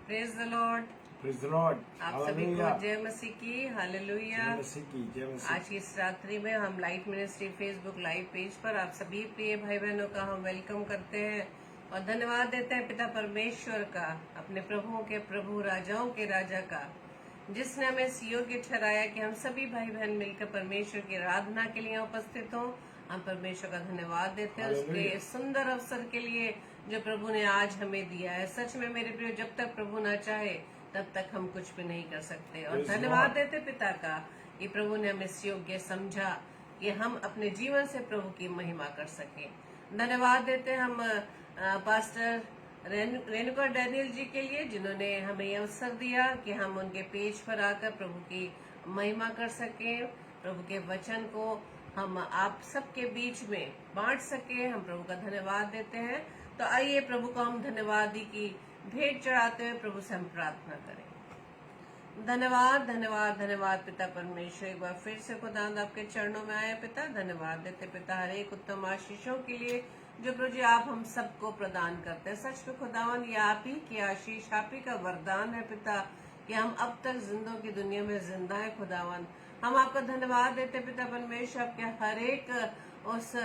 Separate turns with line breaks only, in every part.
Praise the Lord.
Praise the Lord.
आप सभी को जय मसीह की, हालेलुया।
जय मसीह की, जय मसीह।
आज की इस रात्रि में हम light ministry Facebook live page पर आप सभी प्रिय भाई बहनों का हम वेलकम करते हैं और धन्यवाद देते हैं पिता परमेश्वर का, अपने प्रभुओं के प्रभु, राजाओं के राजा का, जिसने हमें इस योग्य ठहराया कि हम सभी भाई बहन मिलकर परमेश्वर की आराधना के लिए उपस्थित हों। हम परमेश्वर का धन्यवाद देते हैं उसके इस सुंदर अवसर के लिए जो प्रभु ने आज हमें दिया है। सच में मेरे प्रिय, जब तक प्रभु ना चाहे तब तक हम कुछ भी नहीं कर सकते। और धन्यवाद देते पिता का कि प्रभु ने हमें इस योग्य समझा कि हम अपने जीवन से प्रभु की महिमा कर सके। धन्यवाद देते हम पास्टर रेणुका डैनियल जी के लिए, जिन्होंने हमें यह अवसर दिया कि हम उनके पेज पर आकर प्रभु की महिमा कर सकें, प्रभु के वचन को हम आप सबके बीच में बांट सके। हम प्रभु का धन्यवाद देते हैं। तो आइए प्रभु को हम धन्यवाद की भेंट चढ़ाते हुए प्रभु से हम प्रार्थना करें। धन्यवाद धन्यवाद धन्यवाद पिता परमेश्वर, एक बार फिर से खुदावंद आपके चरणों में आए पिता। धन्यवाद देते पिता हर एक उत्तम आशीषों के लिए जो प्रभु जी आप हम सबको प्रदान करते हैं। सच में खुदावंद ये आप ही की आशीष, आप ही का वरदान है पिता कि हम अब तक जिंदों की दुनिया में जिंदा है। खुदावंद हम आपका धन्यवाद देते पिता परमेश्वर, आपके हर एक उस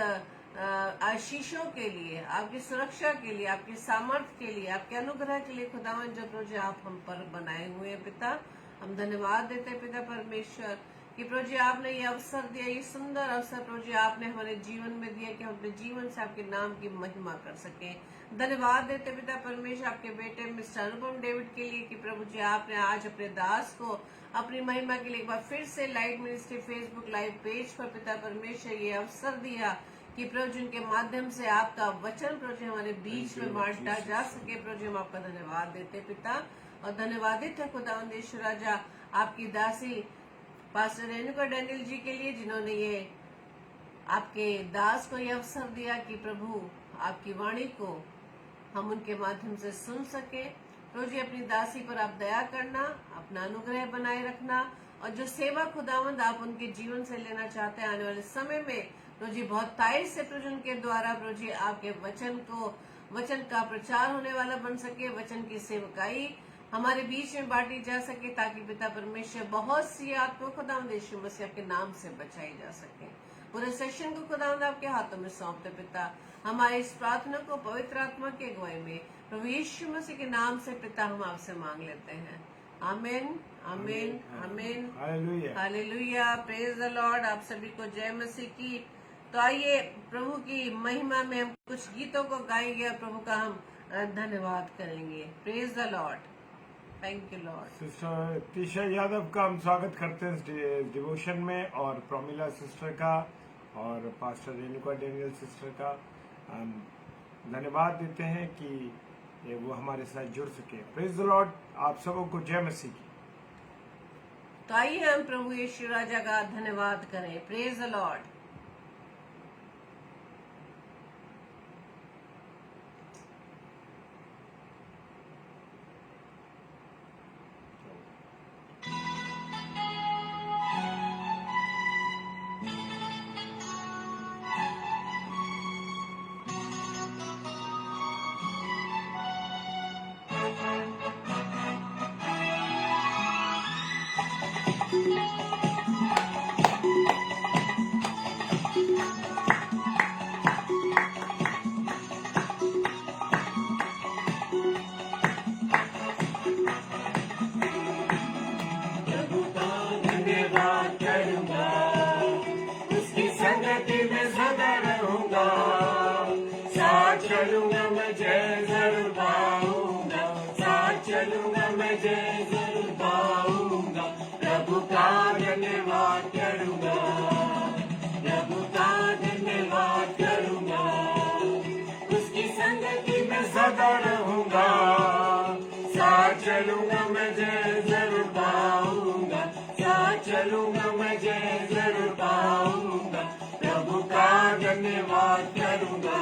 आशीषों के लिए, आपकी सुरक्षा के लिए, आपकी सामर्थ्य के लिए, आपके अनुग्रह के लिए खुदावन जो प्रभु जी आप हम पर बनाए हुए हैं पिता। हम धन्यवाद देते हैं पिता परमेश्वर कि प्रभु जी आपने ये अवसर दिया, ये सुंदर अवसर प्रभु जी आपने हमारे जीवन में दिया कि हम अपने जीवन से आपके नाम की महिमा कर सके। धन्यवाद देते पिता परमेश्वर आपके बेटे मिस्टर अनुपम डेविड के लिए कि प्रभु जी आपने आज अपने दास को अपनी महिमा के लिए एक बार फिर से light ministry Facebook live page पर पिता परमेश्वर ये अवसर दिया कि प्रभु जी के माध्यम से आपका वचन प्रभु जी हमारे बीच में बांटा जा सके। प्रभु जी हम आपका धन्यवाद देते पिता और धन्यवादित है खुदावंद यीशु राजा आपकी दासी पास्टर रेणुका डैनियल जी के लिए, जिन्होंने ये आपके दास को यह अवसर दिया कि प्रभु आपकी वाणी को हम उनके माध्यम से सुन सके। प्रभु जी अपनी दासी पर आप दया करना, अपना अनुग्रह बनाए रखना और जो सेवा खुदावंद आप उनके जीवन से लेना चाहते हैं आने वाले समय में प्रभु जी बहुत ताइज से प्रभु उनके द्वारा प्रभु जी आपके वचन का प्रचार होने वाला बन सके, वचन की सेवकाई हमारे बीच में बांटी जा सके, ताकि पिता परमेश्वर बहुत सी आत्मा खुदावंद यीशु मसीह के नाम से बचाई जा सके। पूरे सेशन को खुदावंद आपके हाथों में सौंपते पिता। हमारी इस प्रार्थना को पवित्र आत्मा के अगुवाई में प्रभु यीशु मसीह के नाम से पिता हम आपसे मांग लेते हैं। आमीन आमीन आमीन हालेलुया। Praise the Lord. आप सभी को जय मसीह की। तो आइए प्रभु की महिमा में हम कुछ गीतों को गाएंगे और प्रभु का हम धन्यवाद करेंगे। Praise the Lord. Thank you Lord.
Sister Tisha Yadav का हम स्वागत करते हैं डिवोशन में, और प्रोमिला सिस्टर का और पास्टर रेणुका डैनियल सिस्टर का हम धन्यवाद देते हैं कि वो हमारे साथ जुड़ सके। Praise the Lord. आप सबों को जय मसीह की।
तो आइए हम प्रभु यीशु राजा का धन्यवाद करें। Praise the Lord.
चलूंगा मैं जय जरूर पाऊंगा, साथ चलूंगा मैं जय जरूर पाऊंगा। प्रभु का धन्यवाद करूंगा, प्रभु का धन्यवाद करूंगा। उसकी संगति में सदा रहूंगा, साथ चलूंगा मैं जय जरूर पाऊंगा, साथ चलूंगा मैं जय जरूर पाऊंगा। प्रभु का धन्यवाद करूंगा।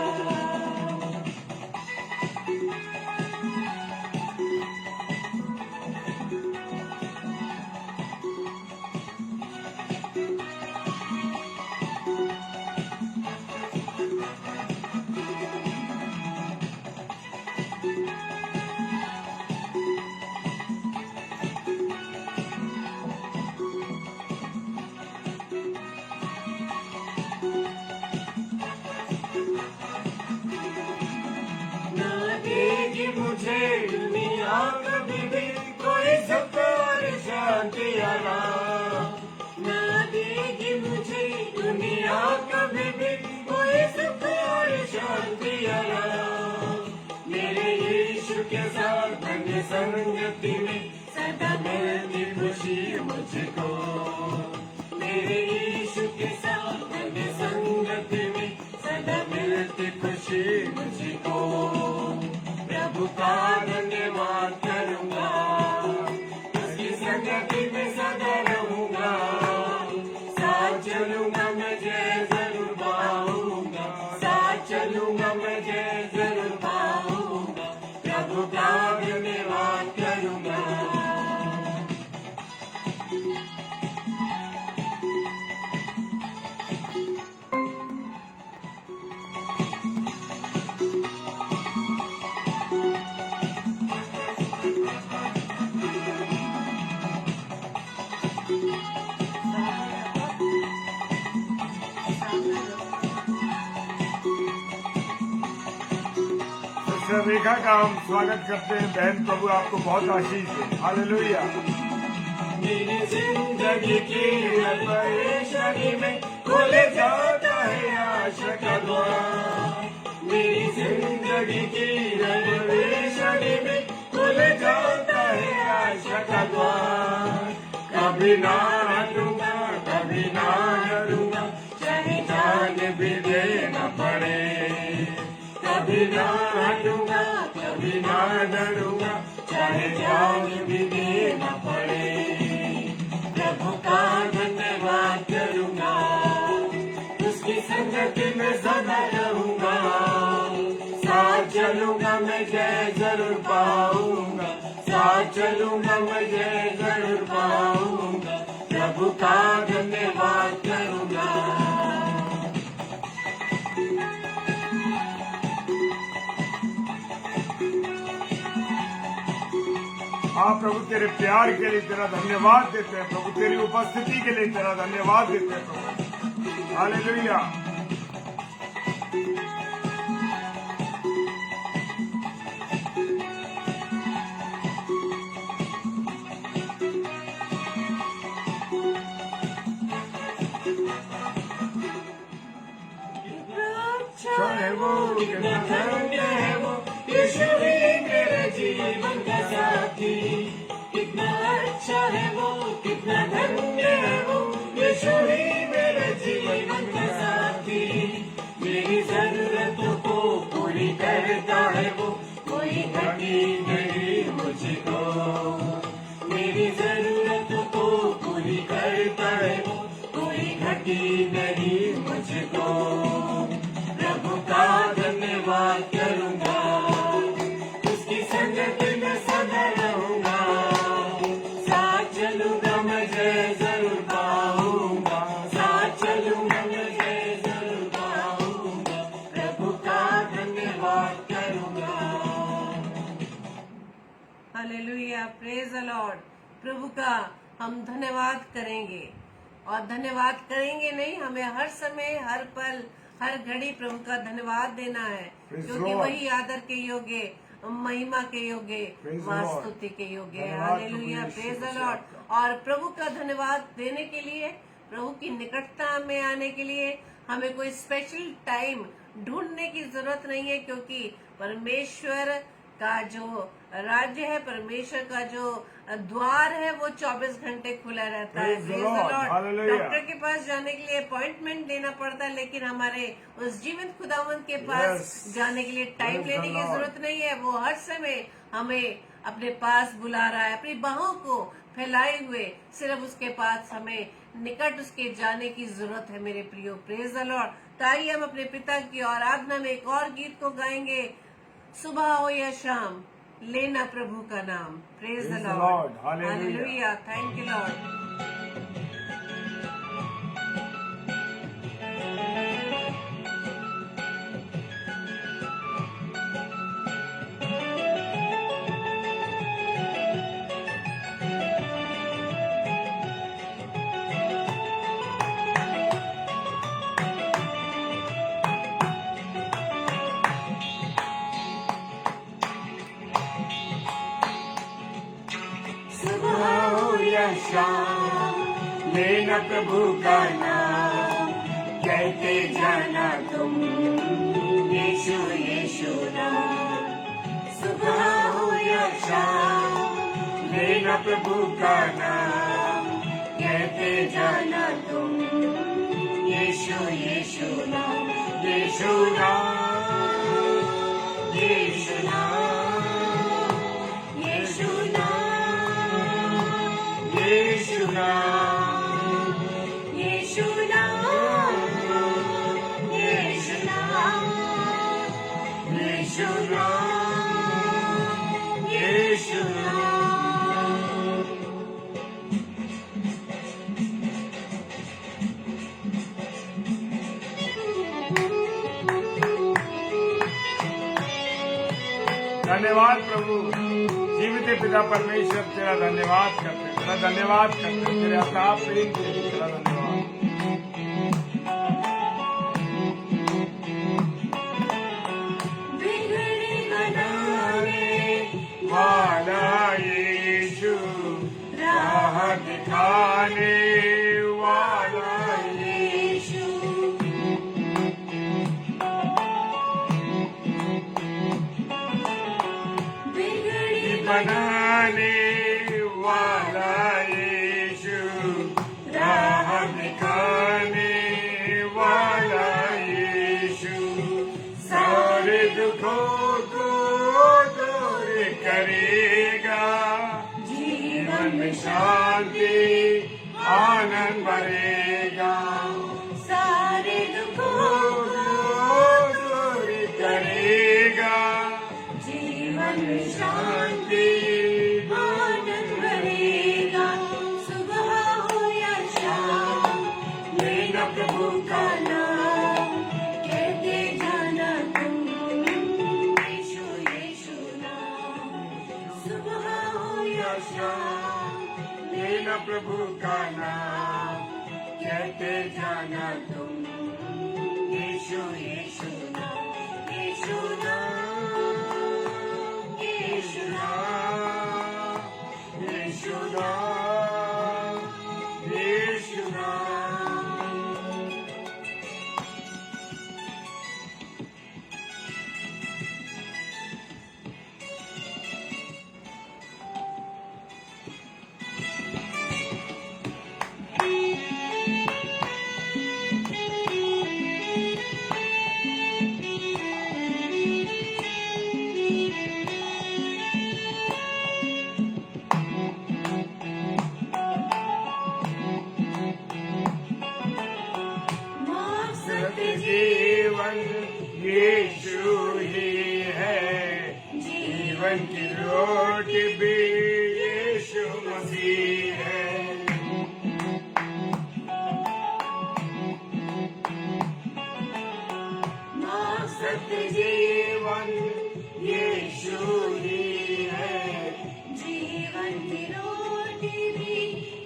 कभी भी कोई सुख और शांति आराम। ना देगी मुझे दुनिया कभी भी कोई सुख और शांति आराम। मेरे यीशु के साथ धन्य संगति में सदा मिलती खुशी मुझको। मेरे यीशु के साथ धन्य संगति में सदा मिलती खुशी मुझको। प्रभु का धन्यवाद करूंगा, उसकी संगति में सदा रहूंगा। साथ चलूंगा मैं जय जरूर पाऊंगा, साथ चलूंगा मैं जय जरूर पाऊंगा। प्रभु का धन्यवाद करूंगा।
सिस्टर रेखा का हम स्वागत करते हैं। बहन, प्रभु आपको बहुत आशीष दे। हालेलुया।
मेरी जिंदगी की परेशानी में खुल जाता है आशा का द्वार। मेरी जिंदगी की परेशानी में खुल जाता है आशा का द्वार। कभी ना हटूंगा, कभी ना डरूंगा, चाहे जान भी देना पड़े। कभी ना हटूंगा, कभी ना डरूंगा, चाहे जान भी देना पड़े। प्रभु का धन्यवाद करूंगा, उसकी संगति में सदा रहूंगा। साथ चलूंगा मैं जय जरूर पाऊंगा, साथ चलूंगा मैं जय जरूर पाऊंगा। प्रभु का धन्यवाद करूंगा।
हाँ प्रभु, तेरे प्यार के लिए तेरा धन्यवाद देते हैं प्रभु, तेरी उपस्थिति के लिए तेरा धन्यवाद देते हैं प्रभु। हालेलुया।
चाहे वो कितना धन्य है वो, यीशु ही मेरे जीवन का साथी। कितना अच्छा है वो, कितना धन्य है वो, यीशु ही मेरे जीवन का साथी। मेरी जरूरतों को पूरी करता है वो, कोई घटी नहीं मुझको। मेरी जरूरतों को पूरी करता है वो, कोई घटी नहीं मुझको। प्रभु का धन्यवाद करूंगा, उसकी संगति में सदा रहूंगा। साथ चलूंगा मैं जय जरूर पाऊंगा, साथ चलूंगा मैं जय जरूर पाऊंगा। प्रभु का धन्यवाद करूंगा।
Hallelujah, praise the Lord. प्रभु का हम धन्यवाद करेंगे, और धन्यवाद करेंगे नहीं, हमें हर समय, हर पल, हर घड़ी प्रभु का धन्यवाद देना है, क्योंकि वही आदर के योग्य, महिमा के योग्य, स्तुति के योग्य है। Hallelujah, praise the Lord. और प्रभु का धन्यवाद देने के लिए, प्रभु की निकटता में आने के लिए हमें कोई स्पेशल टाइम ढूंढने की जरूरत नहीं है, क्योंकि परमेश्वर का जो राज्य है, परमेश्वर का जो द्वार है, वो 24 घंटे खुला रहता है। Praise the Lord. डॉक्टर के पास जाने के लिए अपॉइंटमेंट लेना पड़ता है, लेकिन हमारे उस जीवित खुदावंत के पास जाने के लिए टाइम लेने की जरूरत नहीं है। वो हर समय हमें अपने पास बुला रहा है, अपनी बाहों को फैलाए हुए, सिर्फ उसके पास हमें निकट उसके जाने की जरूरत है मेरे प्रियो। Praise the Lord. तो आइए हम अपने पिता की आराधना में एक और गीत को गाएंगे, सुबह हो या शाम लेना प्रभु का नाम। Praise the Lord. Hallelujah, thank you Lord.
शाम, लेना प्रभु का नाम, कहते जाना तुम यीशु यीशु नाम। सुबह हो या शाम, लेना प्रभु का नाम, कहते जाना तुम यीशु यीशु नाम, यीशु नाम, यीशु नाम, यीशु नाम, यीशु नाम, यीशु नाम, यीशु नाम, यीशु नाम, यीशु नाम। धन्यवाद प्रभु, जीवित पिता परमेश्वर, तेरा धन्यवाद करते, तेरा धन्यवाद करते, तेरे अताप प्रेम के लिए तेरा धन्यवाद। बिगड़ी बनाने वाला यीशु, राह दिखाने वाला यीशु, बनाने वाला यीशु, राह दिखाने वाला यीशु, सारे दुखों को दूर करेगा, जीवन में शांति आनंद भरेगा, सारे दुखों को दूर करेगा, जीवन में शांति आनंद भरेगा। सुबह हो या शाम, लेना प्रभु का नाम, कहते जाना तुम यीशु यीशु नाम। सुबह हो या शाम, लेना प्रभु का नाम, कहते जाना तुम यीशु यीशु नाम, यीशु नाम, यीशु नाम, यीशु नाम, यीशु नाम। जीवन यीशु ही है, जीवन की रोटी भी यीशु मसीह है। सत्य जीवन यीशु ही है, जीवन की रोटी भी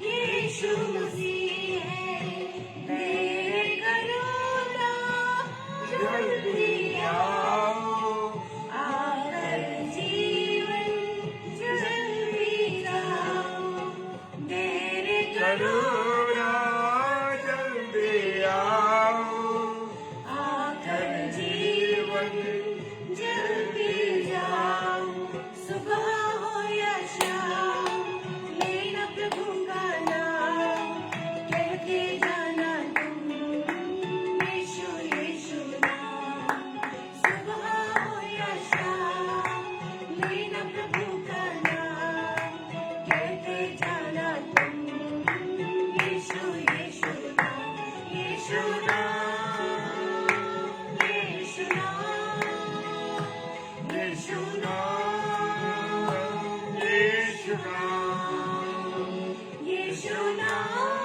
यीशु मसीह है। देर करो ना, जल्दी आओ, आकर जीवन जल्दी जाओ। देर करो ना, जल्दी आओ, आकर जीवन जल्दी जाओ। सुबह हो या शाम, लेना प्रभु का नाम, कहते जाना तुम यीशु यीशु नाम। सुबह हो या शाम, लेना प्रभु का नाम, कहते जाना तुम यीशु यीशु नाम, यीशु नाम, यीशु नाम, यीशु नाम, यीशु नाम, यीशु नाम,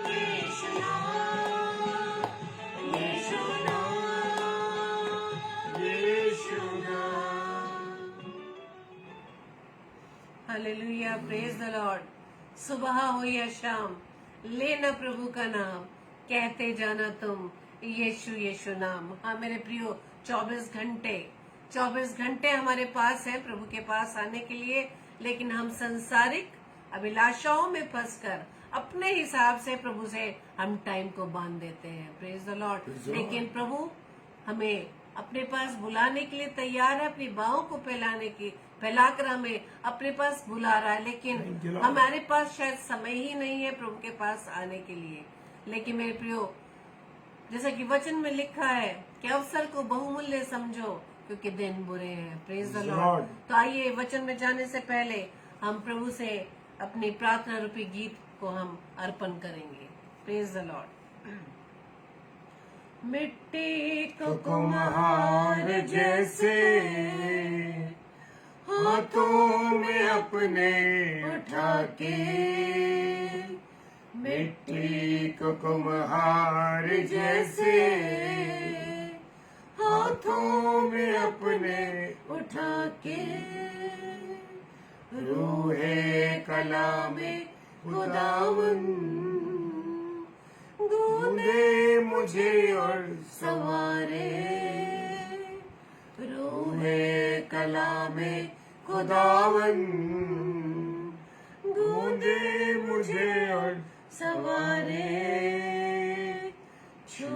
यीशु नाम, यीशु नाम, यीशु नाम।
Hallelujah, praise the Lord. सुबह हो या शाम, लेना प्रभु का नाम, कहते जाना तुम यीशु यीशु नाम। हाँ मेरे प्रियो, 24 घंटे हमारे पास है प्रभु के पास आने के लिए, लेकिन हम संसारिक अभिलाषाओं में फंसकर अपने हिसाब से प्रभु से हम टाइम को बांध देते हैं। Praise the Lord.
Praise the
लेकिन प्रभु हमें अपने पास बुलाने के लिए तैयार है, अपनी बाहों को फैलाकर हमें अपने पास बुला रहा है, लेकिन
Thank you, Lord.
हमारे पास शायद समय ही नहीं है प्रभु के पास आने के लिए। लेकिन मेरे प्रियो, जैसा कि वचन में लिखा है कि अवसर को बहुमूल्य समझो क्योंकि दिन बुरे हैं। Praise the
Praise the
Lord.
Lord.
तो आइए वचन में जाने से पहले हम प्रभु से अपनी प्रार्थना रूपी गीत को हम अर्पण करेंगे। Praise the Lord. मिट्टी को
कुम्हार जैसे हाथों में अपने उठा के, मिट्टी को कुम्हार जैसे हाथों में अपने उठा के, रूहे कला में खुदावन गूंदे मुझे और सवारे, रूहे कला में खुदावन गूंदे मुझे और सवारे, छू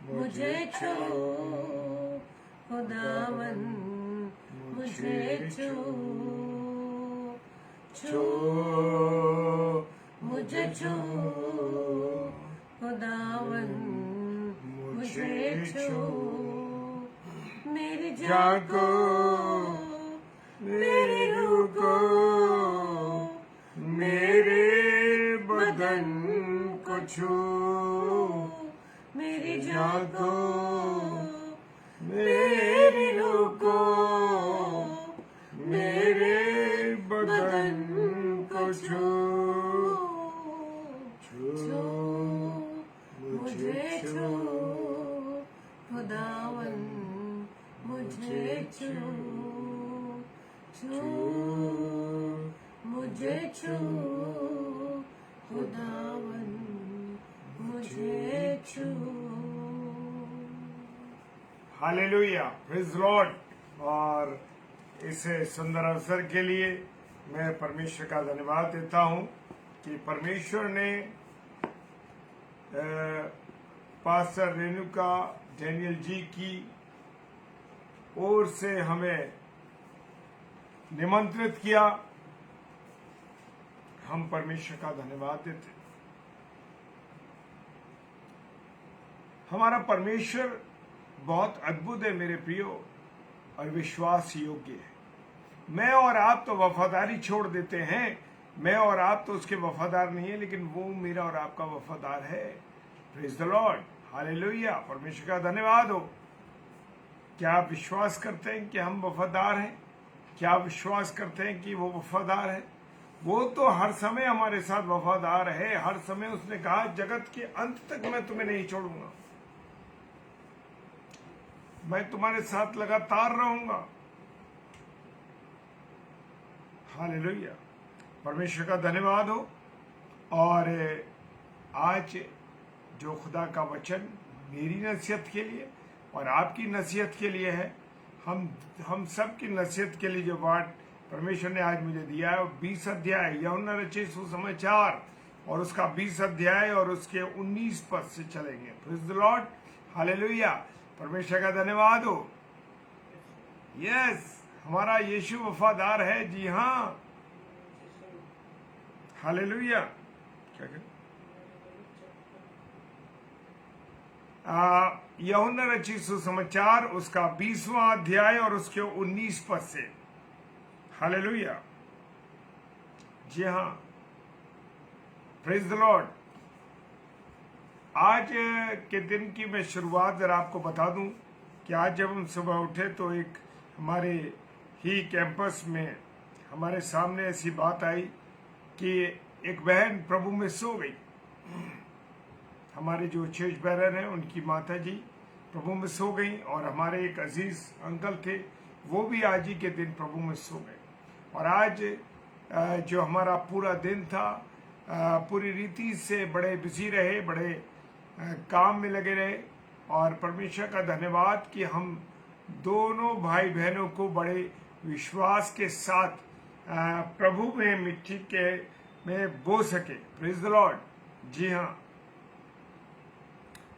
मुझे छू खुदावन मुझे छू, छू मुझे छू खुदावन मुझे छू, मेरी जागो मेरी रूह को, मेरे बदन को छू, मेरी जागो मेरी रूह को, मेरे बदन को छू, छू मुझे छू खुदावन मुझे छू, छू मुझे छू खुदावन मुझे छू। Hallelujah, praise Lord. और इस सुंदर अवसर के लिए मैं परमेश्वर का धन्यवाद देता हूं कि परमेश्वर ने पास्टर रेणुका डैनियल जी की ओर से हमें निमंत्रित किया। हम परमेश्वर का धन्यवाद देते। हमारा परमेश्वर बहुत अद्भुत है मेरे प्रियो, और विश्वास योग्य है। मैं और आप तो वफादारी छोड़ देते हैं, मैं और आप तो उसके वफादार नहीं है, लेकिन वो मेरा और आपका वफादार है। प्रेज द लॉर्ड, हालेलुया, परमेश्वर का धन्यवाद हो। क्या आप विश्वास करते हैं कि हम वफादार हैं? क्या आप विश्वास करते हैं कि वो वफादार है? वो तो हर समय हमारे साथ वफादार है। हर समय उसने कहा जगत के अंत तक मैं तुम्हें नहीं छोड़ूंगा, मैं तुम्हारे साथ लगातार रहूंगा। हालेलुया, परमेश्वर का धन्यवाद हो। और आज जो खुदा का वचन मेरी नसीहत के लिए और आपकी नसीहत के लिए है, हम सब की नसीहत के लिए जो वर्ड परमेश्वर ने आज मुझे दिया है, 20 अध्याय यूहन्ना रचित सुसमाचार और उसका 20 अध्याय और उसके 19 पद से चलेंगे। प्रेज द लॉर्ड, हालेलुया, परमेश्वर का धन्यवाद हो। यस, हमारा यीशु वफादार है। जी हाँ, हालेलुया। क्या करें? यूहन्ना रचित सुसमाचार उसका 20वां अध्याय और उसके 19 पद से। हालेलुया, जी हाँ, प्रेज द लॉर्ड। आज के दिन की मैं शुरुआत जरा आपको बता दूं कि आज जब हम सुबह उठे तो एक हमारे ही कैंपस में हमारे सामने ऐसी बात आई कि एक बहन प्रभु में सो गई। हमारे जो चर्च बैरर हैं उनकी माता जी प्रभु में सो गई, और हमारे एक अजीज अंकल थे वो भी आज ही के दिन प्रभु में सो गए। और आज जो हमारा पूरा दिन था, पूरी रीति से बड़े बिजी रहे, बड़े काम में लगे रहे। और परमेश्वर का धन्यवाद कि हम दोनों भाई बहनों को बड़े विश्वास के साथ प्रभु में मिट्टी के में बो सके। Praise the Lord. जी हाँ,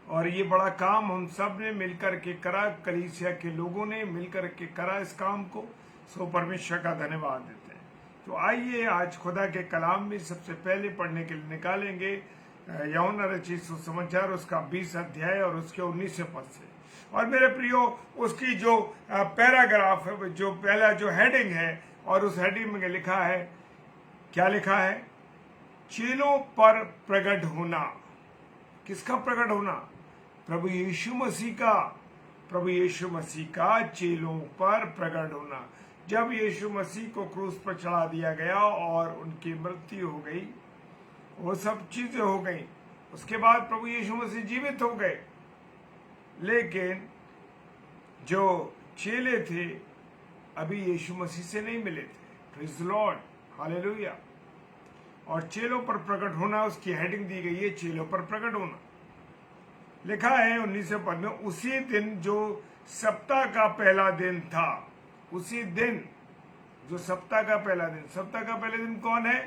और ये बड़ा काम हम सब ने मिलकर के करा, कलीसिया के लोगों ने मिलकर के करा इस काम को। सो परमेश्वर का धन्यवाद देते हैं। तो आइए आज खुदा के कलाम में सबसे पहले पढ़ने के लिए निकालेंगे यूहन्ना रचित सुसमाचार उसका 20 अध्याय और उसके 19 पद से। और मेरे प्रियो, उसकी जो पैराग्राफ है, जो पहला जो हेडिंग है, और उस हेडिंग में लिखा है, क्या लिखा है? चेलों पर प्रकट होना। किसका प्रकट होना? प्रभु यीशु मसीह का। प्रभु यीशु मसीह का चेलों पर प्रकट होना। जब यीशु मसीह को क्रूस पर चढ़ा दिया गया और उनकी मृत्यु हो गई, वो सब चीजें हो गई, उसके बाद प्रभु यीशु मसीह जीवित हो गए, लेकिन जो चेले थे अभी यीशु मसीह से नहीं मिले थे। Praise the Lord, hallelujah. और चेलों पर प्रकट होना, उसकी हेडिंग दी गई है, चेलों पर प्रकट होना। लिखा है 19 पद में, उसी दिन जो सप्ताह का पहला दिन था। उसी दिन जो सप्ताह का पहला दिन, सप्ताह का पहला दिन कौन है?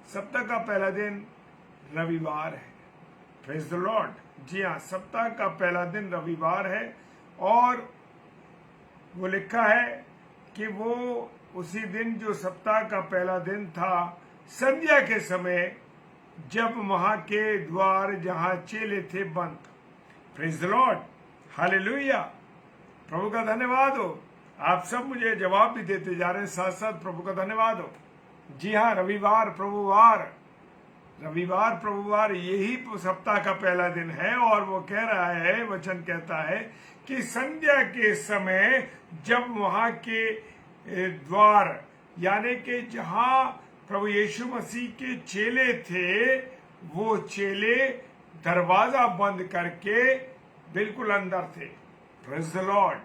सप्ताह का पहला दिन रविवार है। Praise the Lord. जी हाँ, सप्ताह का पहला दिन रविवार है। और वो लिखा है कि वो उसी दिन जो सप्ताह का पहला दिन था, संध्या के समय, जब वहां के द्वार जहां चेले थे बंद। Praise the Lord, hallelujah. प्रभु का धन्यवाद हो। आप सब मुझे जवाब भी देते जा रहे हैं, साथ साथ प्रभु का धन्यवाद हो। जी हाँ, रविवार प्रभुवार, रविवार प्रभुवार यही सप्ताह का पहला दिन है। और वो कह रहा है, वचन कहता है कि संध्या के समय जब वहां के द्वार, यानी कि जहां प्रभु यीशु मसीह के चेले थे, वो चेले दरवाजा बंद करके बिल्कुल अंदर थे। Praise the Lord.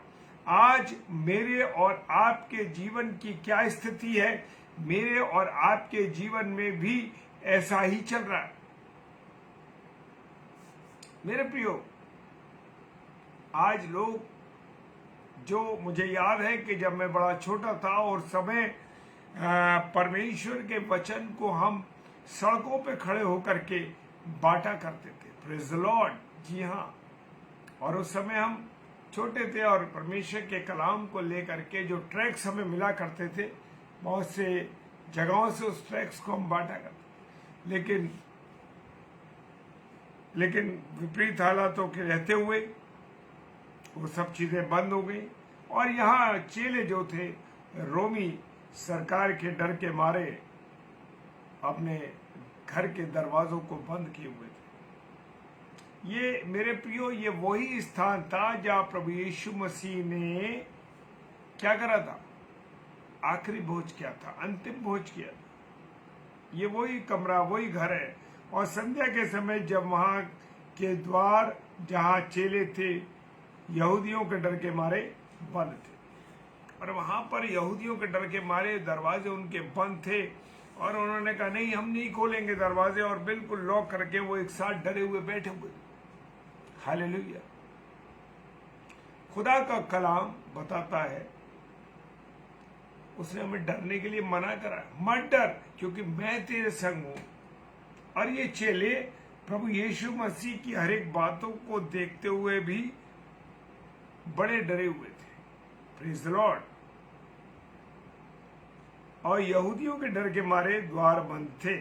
आज मेरे और आपके जीवन की क्या स्थिति है? मेरे और आपके जीवन में भी ऐसा ही चल रहा है। मेरे प्रियो, आज लोग, जो मुझे याद है कि जब मैं बड़ा छोटा था और समय परमेश्वर के वचन को हम सड़कों पे खड़े होकर के बांटा करते थे। Praise the Lord. जी हाँ, और उस समय हम छोटे थे और परमेश्वर के कलाम को लेकर के जो ट्रैक्स हमें मिला करते थे, बहुत से जगहों से उस ट्रैक्स को हम बांटा करते। लेकिन विपरीत हालातों के रहते हुए वो सब चीजें बंद हो गई। और यहाँ चेले जो थे, रोमी सरकार के डर के मारे अपने घर के दरवाजों को बंद किए हुए थे। ये मेरे प्रियो, ये वही स्थान था जहां प्रभु यीशु मसीह ने क्या करा था? आखिरी भोज किया था, अंतिम भोज किया था। ये वही कमरा, वही घर है। और संध्या के समय जब वहां के द्वार जहां चेले थे, यहूदियों के डर के मारे बंद थे, और वहां पर यहूदियों के डर के मारे दरवाजे उनके बंद थे, और उन्होंने कहा नहीं, हम नहीं खोलेंगे दरवाजे, और बिल्कुल लॉक करके वो एक साथ डरे हुए बैठे हुए। हालेलुया। खुदा का कलाम बताता है, उसने हमें डरने के लिए मना करा, मत डर क्योंकि मैं तेरे संग हूं। और ये चेले प्रभु यीशु मसीह की हर एक बातों को देखते हुए भी बड़े डरे हुए थे। Praise the Lord. और यहूदियों के डर के मारे द्वार बंद थे।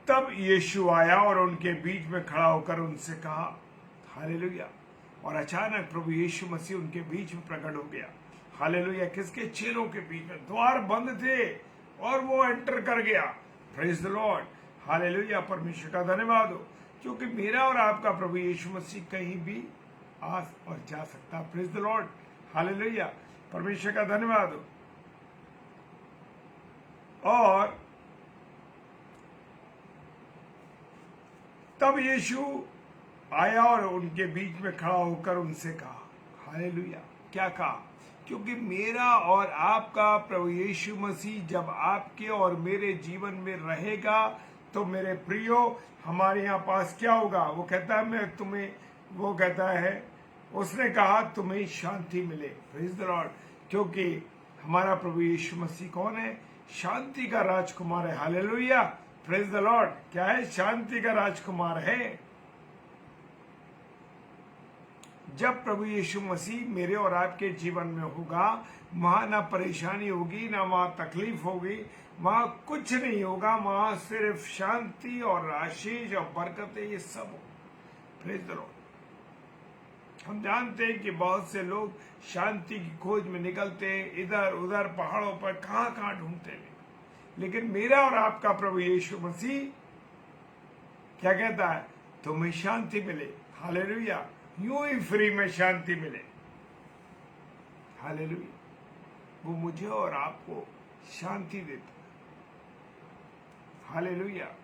तब यीशु आया और उनके बीच में खड़ा होकर उनसे कहा, हालेलुया। और अचानक प्रभु यीशु मसीह उनके बीच में प्रकट हो गया। हालेलुया। किसके? चेलों के बीच में। द्वार बंद थे और वो एंटर कर गया। Praise the Lord, hallelujah. परमेश्वर का धन्यवाद हो, क्योंकि मेरा और आपका प्रभु यीशु मसीह कहीं भी आ और जा सकता। Praise the Lord, hallelujah. परमेश्वर का धन्यवाद हो। और तब यीशु आया और उनके बीच में खड़ा होकर उनसे कहा, हालेलुया। क्या कहा? क्योंकि मेरा और आपका प्रभु यीशु मसीह जब आपके और मेरे जीवन में रहेगा तो मेरे प्रियो, हमारे यहाँ पास क्या होगा? वो कहता है मैं तुम्हें, वो कहता है, उसने कहा तुम्हें शांति मिले। Praise the Lord. क्योंकि हमारा प्रभु यीशु मसीह कौन है? शांति का राजकुमार है। Hallelujah, praise the Lord. क्या है? शांति का राजकुमार है। जब प्रभु यीशु मसीह मेरे और आपके जीवन में होगा, वहां ना परेशानी होगी, ना वहां तकलीफ होगी, वहां कुछ नहीं होगा, वहां सिर्फ शांति और आशीष और बरकतें, ये सब हो। Praise the Lord. हम जानते हैं कि बहुत से लोग शांति की खोज में निकलते हैं, इधर उधर पहाड़ों पर कहां कहां ढूंढते हैं, लेकिन मेरा और आपका प्रभु यीशु मसीह क्या कहता है? तुम्हें शांति मिले। हालेलुया, यूं ही फ्री में शांति मिले। हालेलुया, वो मुझे और आपको शांति देता है। हालेलुया,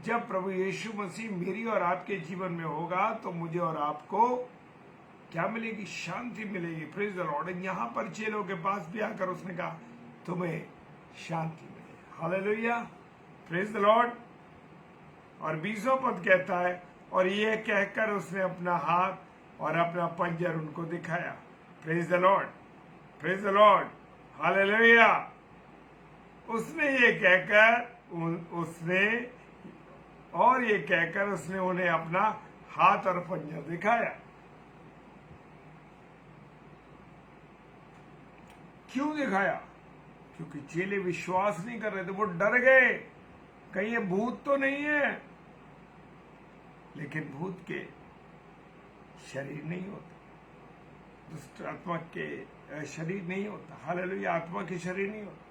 जब प्रभु यीशु मसीह मेरी और आपके जीवन में होगा तो मुझे और आपको क्या मिलेगी? शांति मिलेगी। Praise the Lord. यहां पर चेलों के पास भी आकर उसने कहा तुम्हें शांति मिले। Hallelujah, praise the Lord. और 20वां पद कहता है, और ये कहकर उसने अपना हाथ और अपना पंजर उनको दिखाया। Praise the Lord, praise the Lord. Hallelujah. उसने ये कहकर उसने उन्हें अपना हाथ और पंजर दिखाया। क्यों दिखाया? क्योंकि चेले विश्वास नहीं कर रहे थे, वो डर गए, कहीं ये भूत तो नहीं है। लेकिन भूत के शरीर नहीं होता, दुष्ट आत्मा के शरीर नहीं होता। हालेलुया, आत्मा के शरीर नहीं होता।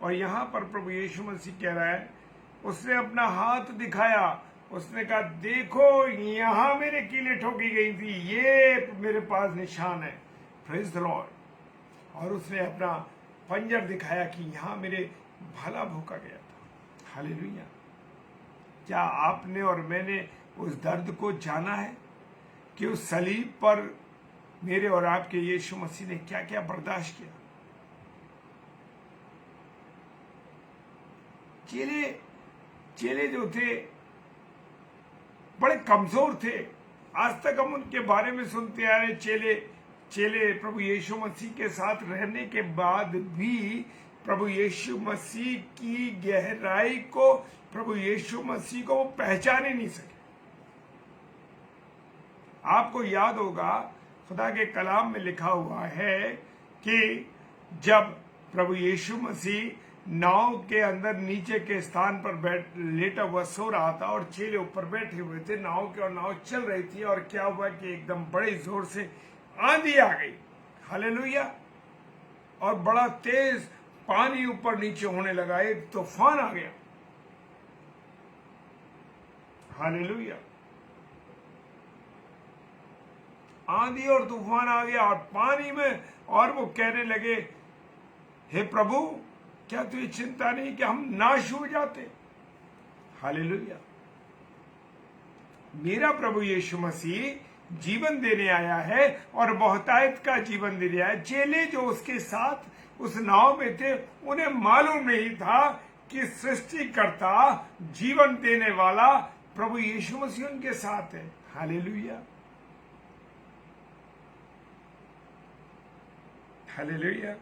और यहां पर प्रभु यीशु मसीह कह रहा है, उसने अपना हाथ दिखाया, उसने कहा देखो यहां मेरे कीले ठोकी गई थी, ये मेरे पास निशान है। Praise the Lord. और उसने अपना पंजर दिखाया कि यहां मेरे भला भूखा गया था। हालेलुया। क्या आपने और मैंने उस दर्द को जाना है कि उस सलीब पर मेरे और आपके यीशु मसीह ने क्या क्या बर्दाश्त किया? चेले जो थे बड़े कमजोर थे। आज तक हम उनके बारे में सुनते आ रहे। चेले प्रभु यीशु मसीह के साथ रहने के बाद भी प्रभु यीशु मसीह की गहराई को, प्रभु यीशु मसीह को वो पहचान ही नहीं सके। आपको याद होगा खुदा के कलाम में लिखा हुआ है कि जब प्रभु यीशु मसीह नाव के अंदर नीचे के स्थान पर लेटा हुआ सो रहा था और चेले ऊपर बैठे हुए थे नाव के, और नाव चल रही थी, और क्या हुआ कि एकदम बड़े जोर से आंधी आ गई। हालेलुया। और बड़ा तेज पानी ऊपर नीचे होने लगा, एक तूफान आ गया। हालेलुया। आंधी और तूफान आ गया और पानी में, और वो कहने लगे हे प्रभु क्या तुझे चिंता नहीं कि हम नाश हो जाते? हालेलुया। मेरा प्रभु यीशु मसीह जीवन देने आया है और बहुतायत का जीवन देने आया। चेले जो उसके साथ उस नाव में थे, उन्हें मालूम नहीं था कि सृष्टिकर्ता जीवन देने वाला प्रभु यीशु मसीह उनके साथ है। Hallelujah, hallelujah.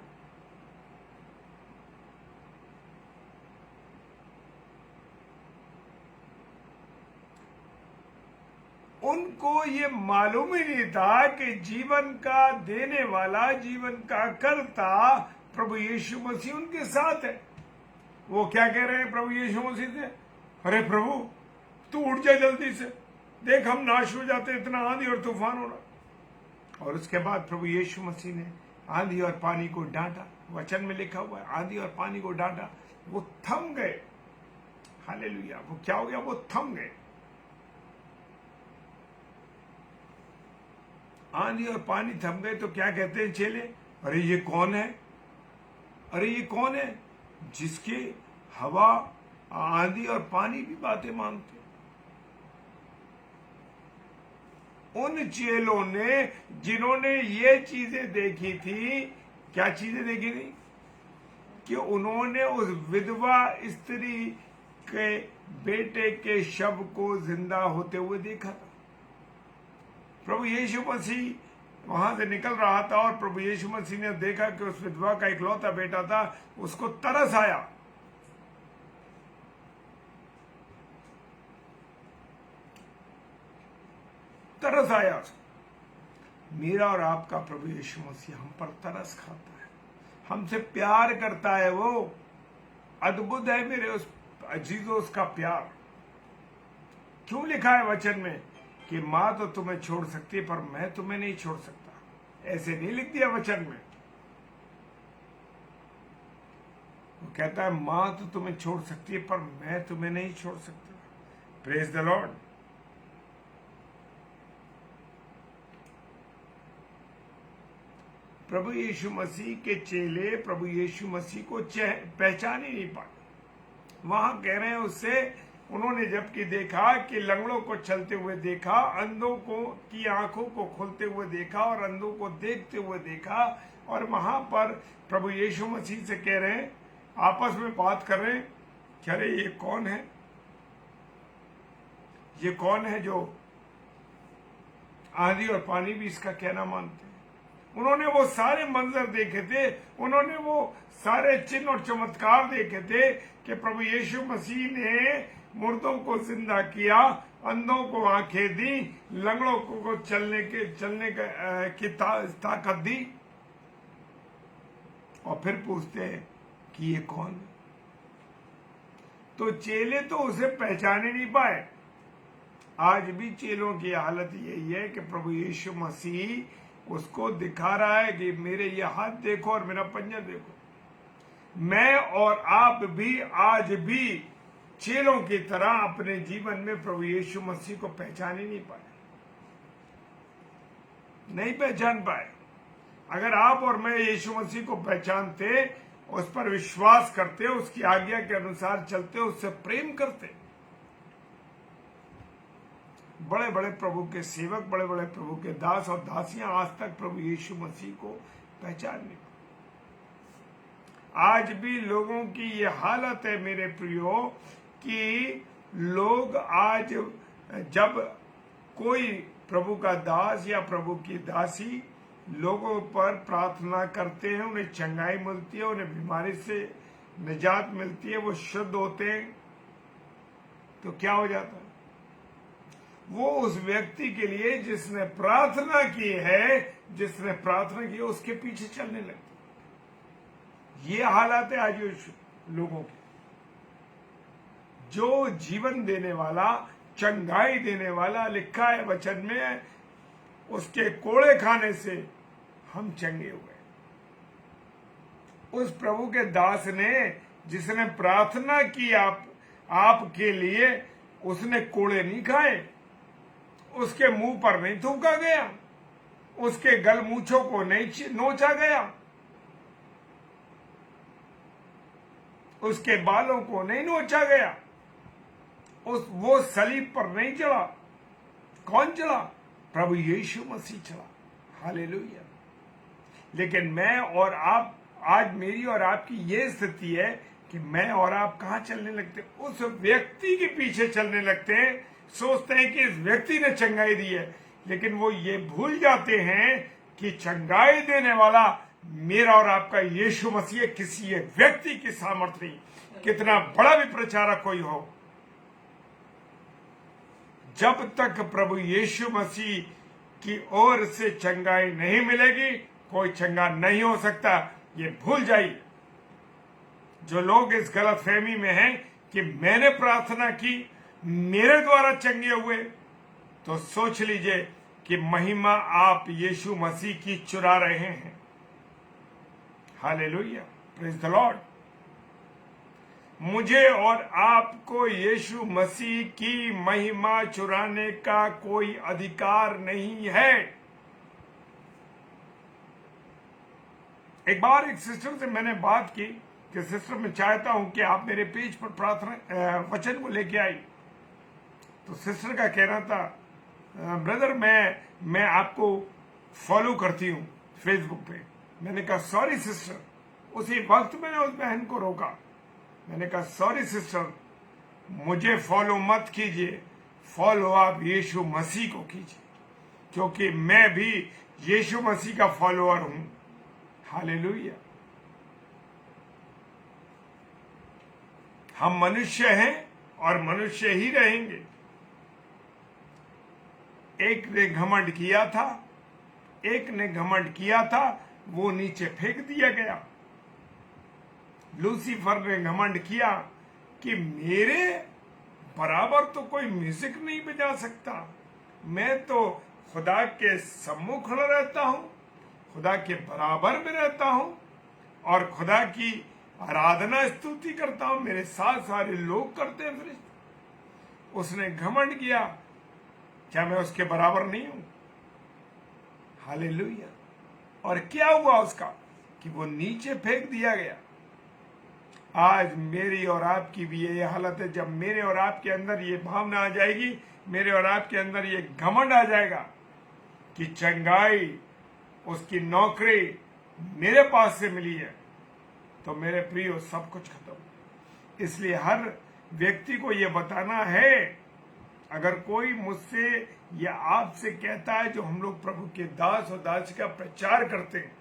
उनको ये मालूम ही नहीं था कि जीवन का देने वाला, जीवन का कर्ता प्रभु यीशु मसीह उनके साथ है। वो क्या कह रहे हैं प्रभु यीशु मसीह से? अरे प्रभु तू उठ जा जल्दी से, देख हम नाश हो जाते, इतना आंधी और तूफान हो रहा। और उसके बाद प्रभु यीशु मसीह ने आंधी और पानी को डांटा। वचन में लिखा हुआ है आंधी और पानी को डांटा, वो थम गए। हालेलुया। वो क्या हो गया? वो थम गए। आंधी और पानी थम गए तो क्या कहते हैं चेले? अरे ये कौन है? अरे ये कौन है जिसके हवा, आंधी और पानी भी बातें मानते? उन चेलों ने जिन्होंने ये चीजें देखी थी, क्या चीजें देखी थी? कि उन्होंने उस विधवा स्त्री के बेटे के शव को जिंदा होते हुए देखा था। प्रभु यीशु मसीह वहां से निकल रहा था और प्रभु यीशु मसीह ने देखा कि उस विधवा का इकलौता बेटा था, उसको तरस आया। तरस आया। मेरा और आपका प्रभु यीशु मसीह हम पर तरस खाता है, हमसे प्यार करता है। वो अद्भुत है मेरे उस अजीजों, उसका प्यार। क्यों लिखा है वचन में कि मां तो तुम्हें छोड़ सकती है पर मैं तुम्हें नहीं छोड़ सकता? ऐसे नहीं लिख दिया वचन में। वो कहता है मां तो तुम्हें छोड़ सकती है पर मैं तुम्हें नहीं छोड़ सकता। Praise the Lord. प्रभु यीशु मसीह के चेले प्रभु यीशु मसीह को पहचान ही नहीं पाए। वहां कह रहे हैं उससे, उन्होंने जबकि देखा कि लंगड़ों को चलते हुए देखा, अंधों को की आंखों को खोलते हुए देखा और अंधों को देखते हुए देखा, और वहां पर प्रभु यीशु मसीह से कह रहे हैं, आपस में बात कर रहे हैं, कह रहे ये कौन है? ये कौन है जो आंधी और पानी भी इसका कहना मानते हैं? उन्होंने वो सारे मंजर देखे थे, उन्होंने वो सारे चिन्ह और चमत्कार देखे थे कि प्रभु यीशु मसीह ने मुर्दों को जिंदा किया, अंधों को आंखें दी, लंगड़ों को चलने की ताकत दी। और फिर पूछते हैं कि ये कौन है? तो चेले तो उसे पहचान ही नहीं पाए। आज भी चेलों की हालत यही है कि प्रभु यीशु मसीह उसको दिखा रहा है कि मेरे ये हाथ देखो और मेरा पंजा देखो। मैं और आप भी आज भी चेलों की तरह अपने जीवन में प्रभु यीशु मसीह को पहचान ही नहीं पाए, नहीं पहचान पाए। अगर आप और मैं यीशु मसीह को पहचानते, उस पर विश्वास करते, उसकी आज्ञा के अनुसार चलते, उससे प्रेम करते, बड़े बड़े प्रभु के सेवक, बड़े बड़े प्रभु के दास और दासियां आज तक प्रभु यीशु मसीह को पहचान नहीं। आज भी लोगों की ये हालत है मेरे प्रियो कि लोग आज जब कोई प्रभु का दास या प्रभु की दासी लोगों पर प्रार्थना करते हैं, उन्हें चंगाई मिलती है, उन्हें बीमारी से निजात मिलती है, वो शुद्ध होते हैं, तो क्या हो जाता है? वो उस व्यक्ति के लिए जिसने प्रार्थना की है, जिसने प्रार्थना की है, उसके पीछे चलने लगते। ये हालात है आज लोगों के। जो जीवन देने वाला, चंगाई देने वाला, लिखा है वचन में, उसके कोड़े खाने से हम चंगे हुए। उस प्रभु के दास ने, जिसने प्रार्थना की आपके लिए, उसने कोड़े नहीं खाए, उसके मुंह पर नहीं थूका गया, उसके गल मूछों को नहीं नोचा गया, उसके बालों को नहीं नोचा गया, वो सलीब पर नहीं चढ़ा। कौन चढ़ा? प्रभु यीशु मसीह चढ़ा। हालेलुया। लेकिन मैं और आप, आज मेरी और आपकी ये स्थिति है कि मैं और आप कहां चलने लगते? उस व्यक्ति के पीछे चलने लगते हैं, सोचते हैं कि इस व्यक्ति ने चंगाई दी है, लेकिन वो ये भूल जाते हैं कि चंगाई देने वाला मेरा और आपका यीशु मसीह, किसी एक व्यक्ति की सामर्थ्य नहीं। कितना बड़ा भी प्रचारक कोई हो, जब तक प्रभु यीशु मसीह की ओर से चंगाई नहीं मिलेगी, कोई चंगा नहीं हो सकता। ये भूल जाइए। जो लोग इस गलतफहमी में हैं कि मैंने प्रार्थना की, मेरे द्वारा चंगे हुए, तो सोच लीजिए कि महिमा आप यीशु मसीह की चुरा रहे हैं। Hallelujah, praise the Lord. मुझे और आपको यीशु मसीह की महिमा चुराने का कोई अधिकार नहीं है। एक बार एक सिस्टर से मैंने बात की कि सिस्टर, मैं चाहता हूं कि आप मेरे पेज पर प्रार्थना वचन को लेके आई। तो सिस्टर का कहना था, ब्रदर मैं आपको फॉलो करती हूँ फेसबुक पे। मैंने कहा सॉरी सिस्टर। उसी वक्त मैंने उस बहन को रोका। मैंने कहा सॉरी सिस्टर, मुझे फॉलो मत कीजिए, फॉलो आप यीशु मसीह को कीजिए, क्योंकि मैं भी यीशु मसीह का फॉलोअर हूं। हालेलुया। हम मनुष्य हैं और मनुष्य ही रहेंगे। एक ने घमंड किया था, एक ने घमंड किया था, वो नीचे फेंक दिया गया। लूसीफर ने घमंड किया कि मेरे बराबर तो कोई म्यूजिक नहीं बजा सकता, मैं तो खुदा के सम्मुख रहता हूं, खुदा के बराबर में रहता हूं और खुदा की आराधना स्तुति करता हूं, मेरे साथ सारे लोग करते हैं फरिश्ते। उसने घमंड किया, क्या मैं उसके बराबर नहीं हूं? हालेलुया। और क्या हुआ उसका कि वो नीचे फेंक दिया गया। आज मेरी और आपकी भी यही हालत है। जब मेरे और आपके अंदर ये भावना आ जाएगी, मेरे और आपके अंदर ये घमंड आ जाएगा कि चंगाई, उसकी नौकरी मेरे पास से मिली है, तो मेरे प्रियो सब कुछ खत्म। इसलिए हर व्यक्ति को ये बताना है, अगर कोई मुझसे या आपसे कहता है, जो हम लोग प्रभु के दास और दासी का प्रचार करते हैं,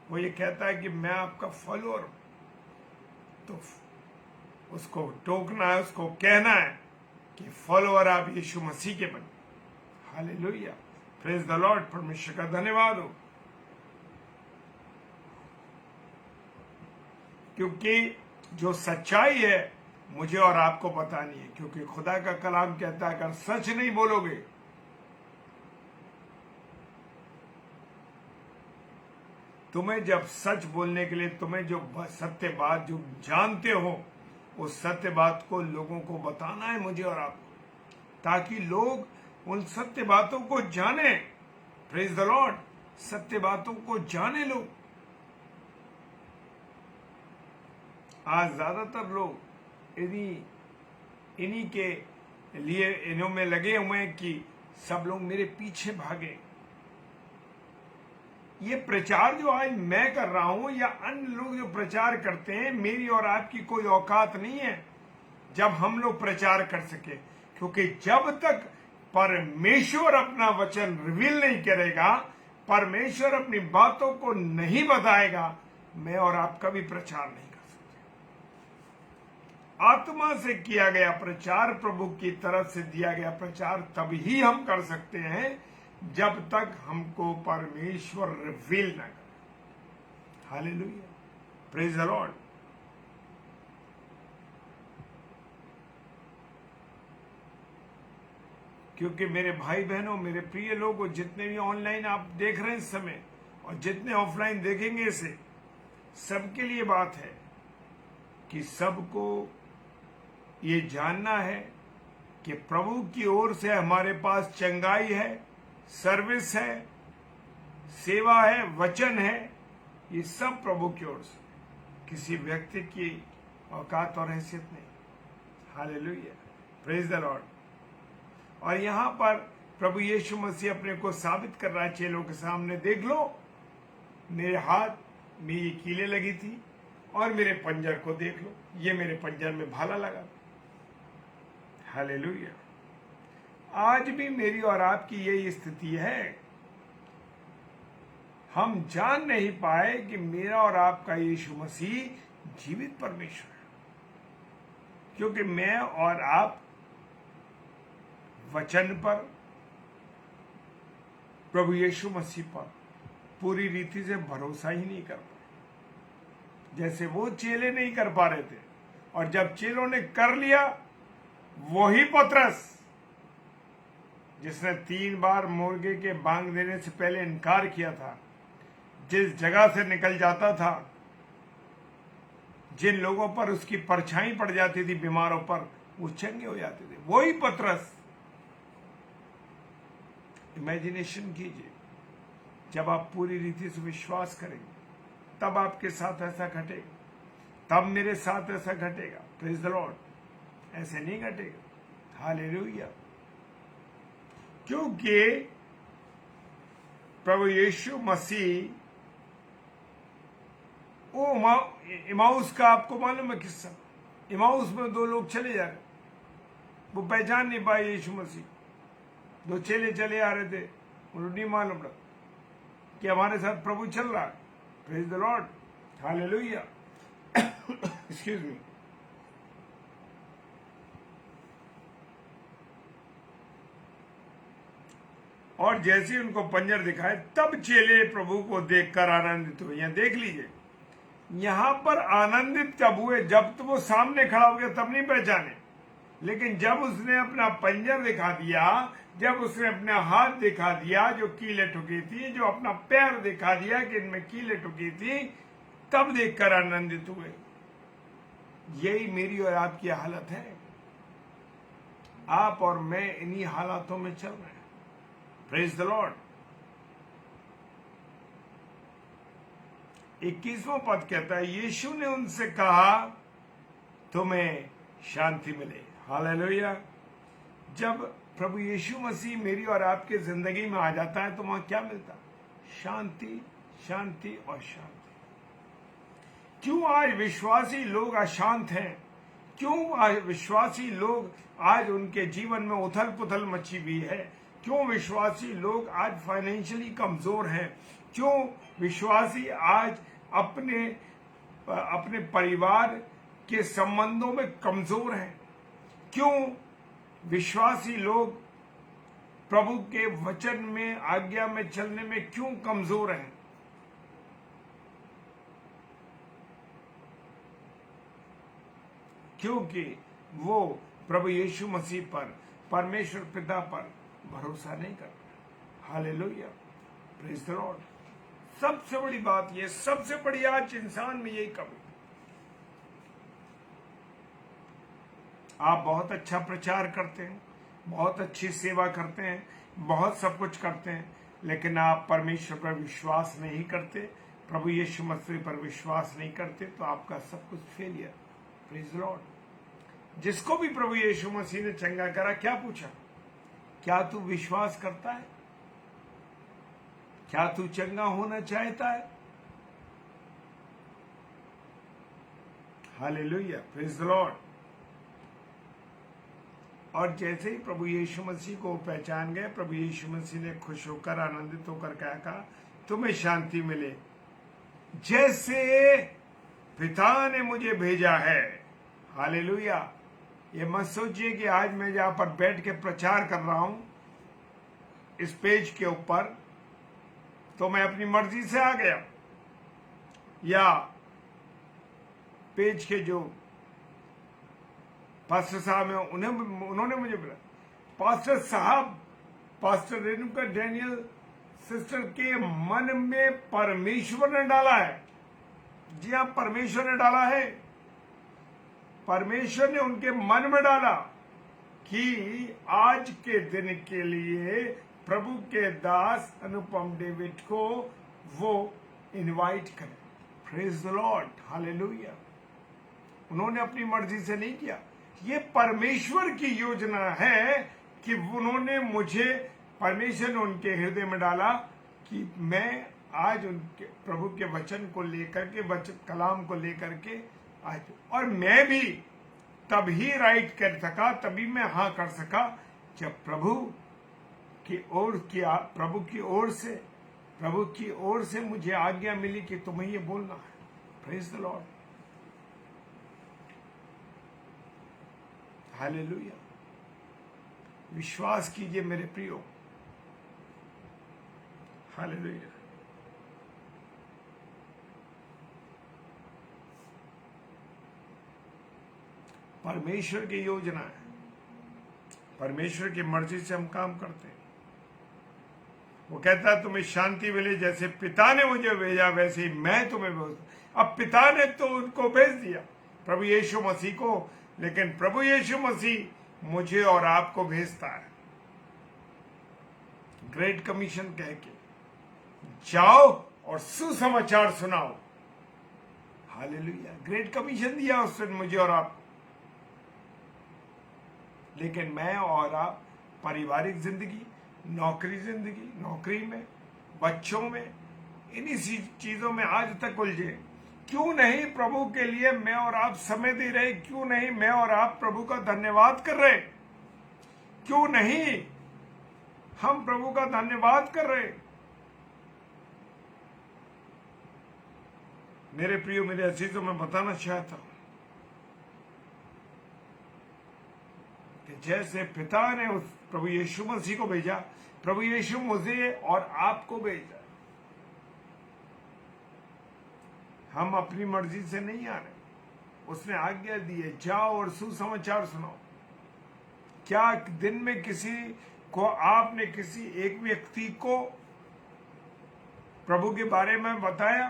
वो ये कहता है कि मैं आपका फॉलोअर हूं, तो उसको टोकना है, उसको कहना है कि फॉलोअर आप यीशु मसीह के बने। Hallelujah, praise the Lord. परमेश्वर का धन्यवाद हो, क्योंकि जो सच्चाई है मुझे और आपको बतानी है, क्योंकि खुदा का कलाम कहता है अगर सच नहीं बोलोगे तुम्हें, जब सच बोलने के लिए तुम्हें जो सत्य बात जो जानते हो, उस सत्य बात को लोगों को बताना है, मुझे और आपको, ताकि लोग उन सत्य बातों को जाने। Praise the Lord. सत्य बातों को जाने लोग। आज ज्यादातर लोग इन्हीं के लिए इन्हों में लगे हुए हैं कि सब लोग मेरे पीछे भागे। ये प्रचार जो आज मैं कर रहा हूं या अन्य लोग जो प्रचार करते हैं, मेरी और आपकी कोई औकात नहीं है जब हम लोग प्रचार कर सके, क्योंकि जब तक परमेश्वर अपना वचन रिवील नहीं करेगा, परमेश्वर अपनी बातों को नहीं बताएगा, मैं और आप कभी प्रचार नहीं कर सकते। आत्मा से किया गया प्रचार, प्रभु की तरफ से दिया गया प्रचार तभी हम कर सकते हैं जब तक हमको परमेश्वर रिवील ना करे। Hallelujah, praise the Lord. क्योंकि मेरे भाई बहनों, मेरे प्रिय लोगों, जितने भी ऑनलाइन आप देख रहे हैं इस समय और जितने ऑफलाइन देखेंगे इसे, सबके लिए बात है कि सबको ये जानना है कि प्रभु की ओर से हमारे पास चंगाई है, सर्विस है, सेवा है, वचन है। ये सब प्रभु की ओर से, किसी व्यक्ति की औकात और हैसियत नहीं। Hallelujah, praise the Lord. और यहां पर प्रभु यीशु मसीह अपने को साबित कर रहा है चेलों के सामने। देख लो, मेरे हाथ में ये कीलें लगी थी और मेरे पंजर को देख लो, ये मेरे पंजर में भाला लगा। हालेलुया। आज भी मेरी और आपकी यही स्थिति है। हम जान नहीं पाए कि मेरा और आपका यीशु मसीह जीवित परमेश्वर है, क्योंकि मैं और आप वचन पर, प्रभु यीशु मसीह पर पूरी रीति से भरोसा ही नहीं कर पाए, जैसे वो चेले नहीं कर पा रहे थे। और जब चेलों ने कर लिया, वही पतरस जिसने 3 बार मुर्गे के बांग देने से पहले इनकार किया था, जिस जगह से निकल जाता था, जिन लोगों पर उसकी परछाई पड़ जाती थी, बीमारों पर, वो चंगे हो जाते थे, वही पतरस। इमेजिनेशन कीजिए, जब आप पूरी रीति से विश्वास करेंगे तब आपके साथ ऐसा घटेगा, तब मेरे साथ ऐसा घटेगा। Praise the Lord. ऐसे नहीं घटेगा। हालेलुया। क्योंकि प्रभु यीशु मसीह, वो इमाउस का आपको मालूम है किस्सा। इमाउस में 2 लोग चले जा रहे, वो पहचान नहीं पाए यीशु मसीह। 2 चेले चले आ रहे थे, उन्हें नहीं मालूम लगा। कि हमारे साथ प्रभु चल रहा है। Praise the Lord, hallelujah. Excuse me. और जैसे ही उनको पंजर दिखाए तब चेले प्रभु को देखकर आनंदित हुए। यहां देख लीजिए, यहां पर आनंदित कब हुए? जब तो वो सामने खड़ा हो गया तब नहीं पहचाने, लेकिन जब उसने अपना पंजर दिखा दिया, जब उसने अपना हाथ दिखा दिया जो कीले ठुकी थी, जो अपना पैर दिखा दिया कि इनमें कीले ठुकी थी, तब देखकर आनंदित हुए। यही मेरी और आपकी हालत है। आप और मैं इन्हीं हालातों में चल रहे हैं। Praise the Lord. 21वां पद कहता है, यीशु ने उनसे कहा तुम्हें शांति मिले। हालेलुया। जब प्रभु यीशु मसीह मेरी और आपके जिंदगी में आ जाता है तो वहां क्या मिलता? शांति, शांति और शांति। क्यों आज विश्वासी लोग अशांत हैं? क्यों आज विश्वासी लोग आज उनके जीवन में उथल पुथल मची हुई है? क्यों विश्वासी लोग आज फाइनेंशियली कमजोर हैं? क्यों विश्वासी आज अपने परिवार के संबंधों में कमजोर हैं? क्यों विश्वासी लोग प्रभु के वचन में, आज्ञा में चलने में क्यों कमजोर हैं? क्योंकि वो प्रभु यीशु मसीह पर, परमेश्वर पिता पर भरोसा नहीं करता। Hallelujah, praise the Lord. सबसे बड़ी बात ये, सबसे बड़ी आज इंसान में यही कमी। आप बहुत अच्छा प्रचार करते हैं, बहुत अच्छी सेवा करते हैं, बहुत सब कुछ करते हैं, लेकिन आप परमेश्वर पर विश्वास नहीं करते, प्रभु यीशु मसीह पर विश्वास नहीं करते, तो आपका सब कुछ फेलियर। Praise the Lord. जिसको भी प्रभु यीशु मसीह ने चंगा करा, क्या पूछा? क्या तू विश्वास करता है? क्या तू चंगा होना चाहता है? Hallelujah, praise the Lord. और जैसे ही प्रभु यीशु मसीह को पहचान गए, प्रभु यीशु मसीह ने खुश होकर, आनंदित होकर क्या कहा? तुम्हें शांति मिले, जैसे पिता ने मुझे भेजा है। हालेलुया। ये मत सोचिए कि आज मैं जहां पर बैठ के प्रचार कर रहा हूं इस पेज के ऊपर, तो मैं अपनी मर्जी से आ गया, या पेज के जो पास्टर साहब हैं उन्होंने मुझे बोला, पास्टर साहब, पास्टर रेणुका डैनियल सिस्टर के मन में परमेश्वर ने डाला है। जी हाँ, परमेश्वर ने डाला है। परमेश्वर ने उनके मन में डाला कि आज के दिन के लिए प्रभु के दास अनुपम डेविड को वो इनवाइट करें। Praise the Lord, hallelujah. उन्होंने अपनी मर्जी से नहीं किया, ये परमेश्वर की योजना है कि उन्होंने मुझे, परमेश्वर ने उनके हृदय में डाला कि मैं आज उनके प्रभु के वचन को लेकर के, वचन कलाम को लेकर के आज, और मैं भी तभी राइट कर सका, तभी मैं हाँ कर सका जब प्रभु की ओर से मुझे आज्ञा मिली कि तुम्हें ये बोलना है। Praise the Lord, hallelujah. विश्वास कीजिए मेरे प्रियो, हालेलुया। परमेश्वर की योजना है, परमेश्वर की मर्जी से हम काम करते हैं। वो कहता है तुम्हें शांति मिले, जैसे पिता ने मुझे भेजा वैसे ही मैं तुम्हें भेजता। अब पिता ने तो उनको भेज दिया, प्रभु यीशु मसीह को, लेकिन प्रभु यीशु मसीह मुझे और आपको भेजता है ग्रेट कमीशन कह के, जाओ और सुसमाचार सुनाओ। हालेलुया, ग्रेट कमीशन दिया उसने मुझे और आप। लेकिन मैं और आप पारिवारिक जिंदगी, नौकरी में, बच्चों में, इन्हीं चीजों में आज तक उलझे। क्यों नहीं प्रभु के लिए मैं और आप समय दे रहे? क्यों नहीं मैं और आप प्रभु का धन्यवाद कर रहे? क्यों नहीं हम प्रभु का धन्यवाद कर रहे? मेरे प्रियो, मेरे अजीजों, मैं बताना चाहता हूं कि जैसे पिता ने उस प्रभु यीशु मसीह को भेजा, प्रभु यीशु मुझे और आपको भेजा। हम अपनी मर्जी से नहीं आ रहे, उसने आज्ञा दी है, जाओ और सुसमाचार सुनाओ। क्या दिन में किसी को आपने किसी एक व्यक्ति को प्रभु के बारे में बताया?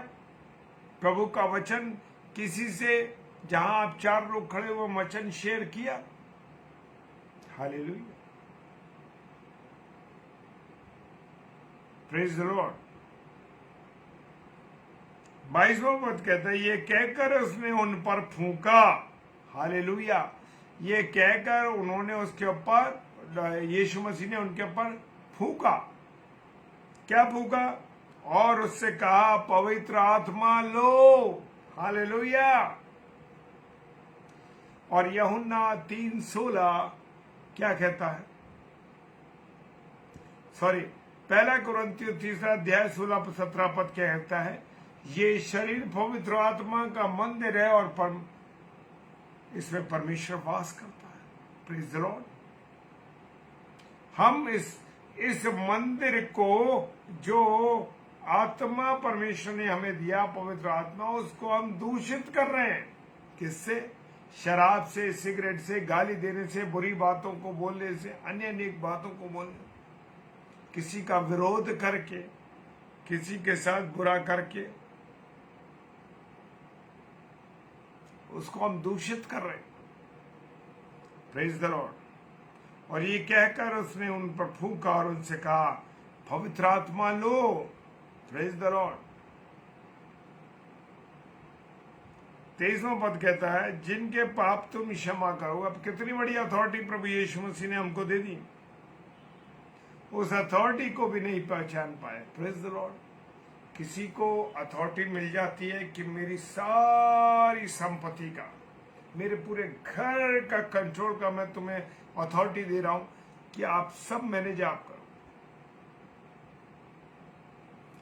प्रभु का वचन किसी से, जहां आप 4 लोग खड़े वो वचन शेयर किया? Hallelujah, praise the Lord. 22वां पद कहता है, ये कहकर उसने उन पर फूंका। हालेलुया, ये कहकर उन्होंने उसके ऊपर, यीशु मसीह ने उनके ऊपर फूंका। क्या फूंका? और उससे कहा, पवित्र आत्मा लो। हालेलुया। और यूहन्ना 3:16 क्या कहता है? सॉरी, 1 कुरिन्थियों 3 अध्याय 16-17 पद क्या कहता है? ये शरीर पवित्र आत्मा का मंदिर है और इसमें परमेश्वर वास करता है। Praise the Lord. हम इस मंदिर को, जो आत्मा परमेश्वर ने हमें दिया, पवित्र आत्मा, उसको हम दूषित कर रहे हैं। किससे? शराब से, सिगरेट से, गाली देने से, बुरी बातों को बोलने से, अन्य अनेक बातों को बोलने, किसी का विरोध करके, किसी के साथ बुरा करके उसको हम दूषित कर रहे हैं। Praise the Lord. और ये कहकर उसने उन पर फूंका और उनसे कहा, पवित्र आत्मा लो। Praise the Lord. 23वां पद कहता है, जिनके पाप तुम क्षमा करो। अब कितनी बड़ी अथॉरिटी प्रभु यीशु मसीह ने हमको दे दी। उस अथॉरिटी को भी नहीं पहचान पाए। Praise the Lord. किसी को अथॉरिटी मिल जाती है कि मेरी सारी संपत्ति का, मेरे पूरे घर का कंट्रोल का मैं तुम्हें अथॉरिटी दे रहा हूं कि आप सब मैनेज आप करो।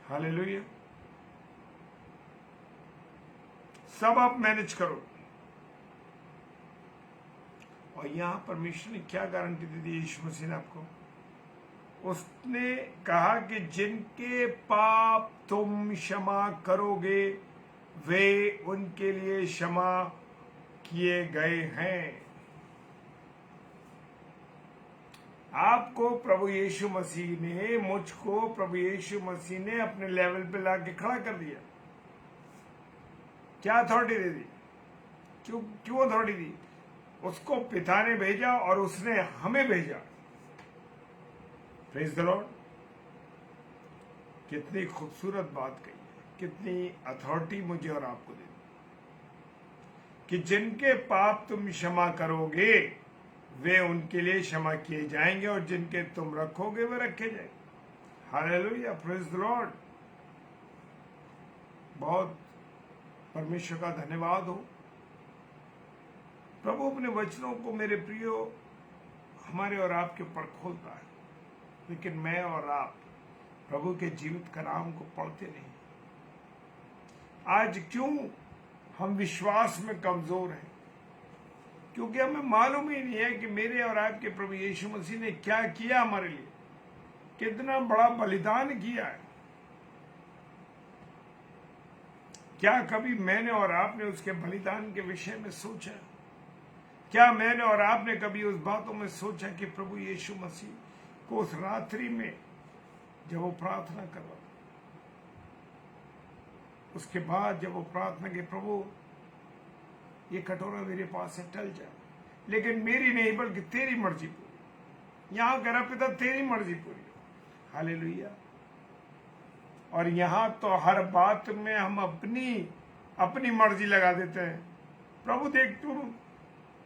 हालेलुया, सब आप मैनेज करो। और यहां परमेश्वर ने क्या गारंटी दे दी यीशु मसीह ने आपको? उसने कहा कि जिनके पाप तुम क्षमा करोगे वे उनके लिए क्षमा किए गए हैं। आपको प्रभु यीशु मसीह ने, मुझको प्रभु यीशु मसीह ने अपने लेवल पे लाके खड़ा कर दिया। क्या अथॉरिटी दे दी? क्यों अथॉरिटी दी? उसको पिता ने भेजा और उसने हमें भेजा। Praise the Lord. कितनी खूबसूरत बात कही है, कितनी अथॉरिटी मुझे और आपको दे दी कि जिनके पाप तुम क्षमा करोगे वे उनके लिए क्षमा किए जाएंगे और जिनके तुम रखोगे वे रखे जाएंगे। Hallelujah, praise the Lord. बहुत परमेश्वर का धन्यवाद हो। प्रभु अपने वचनों को, मेरे प्रियो, हमारे और आपके ऊपर खोलता है, लेकिन मैं और आप प्रभु के जीवित कलाम को पढ़ते नहीं। आज क्यों हम विश्वास में कमजोर हैं? क्योंकि हमें मालूम ही नहीं है कि मेरे और आपके प्रभु यीशु मसीह ने क्या किया हमारे लिए, कितना बड़ा बलिदान किया है। क्या कभी मैंने और आपने उसके बलिदान के विषय में सोचा? क्या मैंने और आपने कभी उस बातों में सोचा कि प्रभु यीशु मसीह को उस रात्रि में जब वो प्रार्थना कर रहा था, उसके बाद जब वो प्रार्थना की, प्रभु ये कटोरा मेरे पास से टल जाए, लेकिन मेरी नहीं बल्कि तेरी मर्जी पूरी। यहां कह रहा, पिता तेरी मर्जी पूरी हो। हालेलुया। और यहां तो हर बात में हम अपनी मर्जी लगा देते हैं। प्रभु देख, तू,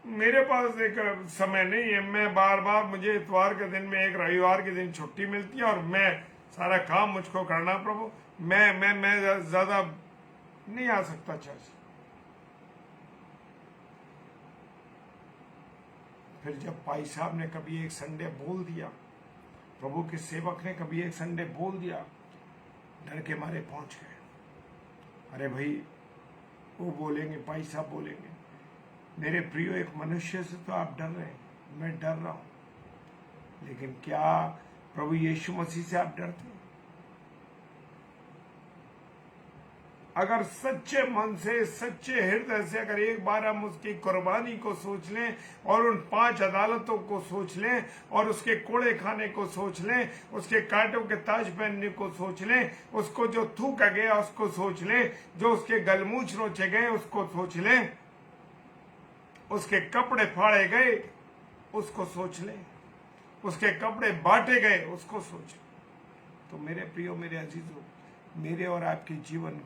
मेरे पास एक समय नहीं है, मैं बार बार, मुझे इतवार के दिन में, एक रविवार के दिन छुट्टी मिलती है और मैं सारा काम मुझको करना। प्रभु मैं ज्यादा नहीं आ सकता चर्च। फिर जब भाई साहब ने कभी एक संडे बोल दिया, प्रभु के सेवक ने कभी एक संडे बोल दिया, डर के मारे पहुंच गए। अरे भाई, वो बोलेंगे, पैसा बोलेंगे। मेरे प्रियो, एक मनुष्य से तो आप डर रहे हैं, मैं डर रहा हूं, लेकिन क्या प्रभु यीशु मसीह से आप डरते हैं? अगर सच्चे मन से, सच्चे हृदय से अगर एक बार हम उसकी कुर्बानी को सोच लें और उन 5 अदालतों को सोच लें और उसके कोड़े खाने को सोच लें, उसके कांटों के ताज पहनने को सोच लें, उसको जो थूका गया उसको सोच लें, जो उसके गलमूछ नोचे गए उसको सोच लें, उसके कपड़े फाड़े गए उसको सोच लें, उसके कपड़े बांटे गए उसको सोच लें, तो मेरे प्रियो, मेरे अजीजों, मेरे और आपके जीवन